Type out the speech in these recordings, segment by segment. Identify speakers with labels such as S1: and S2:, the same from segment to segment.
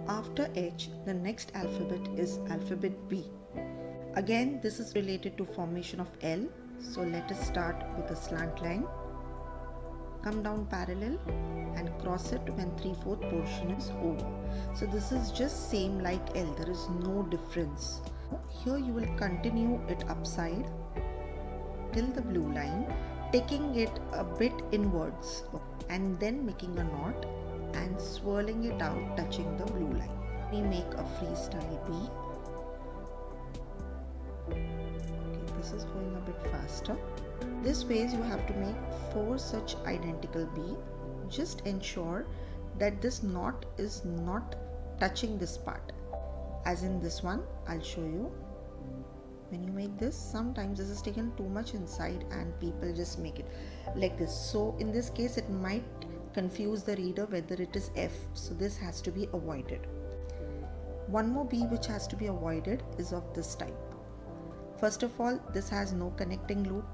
S1: After H, the next alphabet is alphabet B. Again, this is related to formation of L. So let us start with a slant line. Come down parallel and cross it when 3/4 portion is over. So this is just same like L. There is no difference. Here you will continue it upside till the blue line, taking it a bit inwards and then making a knot and swirling it out, touching the blue line. We make a freestyle B. Okay, this is going a bit faster. This ways you have to make 4 such identical B. Just ensure that this knot is not touching this part. As in this one, I'll show you. When you make this, sometimes this is taken too much inside and people just make it like this. So in this case, it might confuse the reader whether it is F. So this has to be avoided. One more B which has to be avoided is of this type. First of all, this has no connecting loop.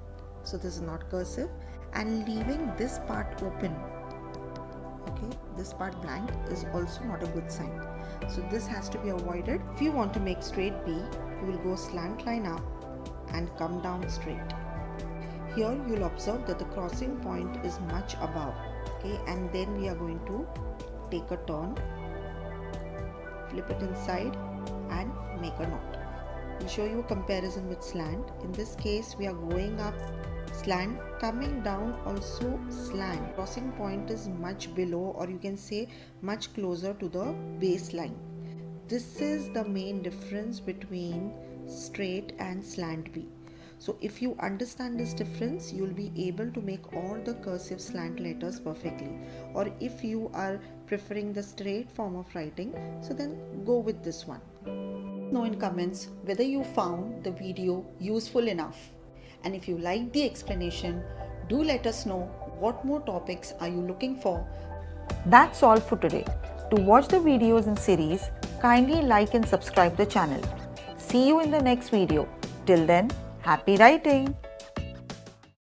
S1: So this is not cursive, and leaving this part open, okay, this part blank is also not a good sign. So this has to be avoided. If you want to make straight B, you will go slant line up and come down straight. Here you'll observe that the crossing point is much above, okay, and then we are going to take a turn, flip it inside and make a knot. We'll show you a comparison with slant. In this case, we are going up slant, coming down also slant. Crossing point is much below, or you can say much closer to the baseline. This is the main difference between straight and slant B. So if you understand this difference, you will be able to make all the cursive slant letters perfectly. Or if you are preferring the straight form of writing, so then go with this one.
S2: Know in comments whether you found the video useful enough. And if you like the explanation, do let us know what more topics are you looking for.
S3: That's all for today. To watch the videos in series, kindly like and subscribe the channel. See you in the next video. Till then, happy writing!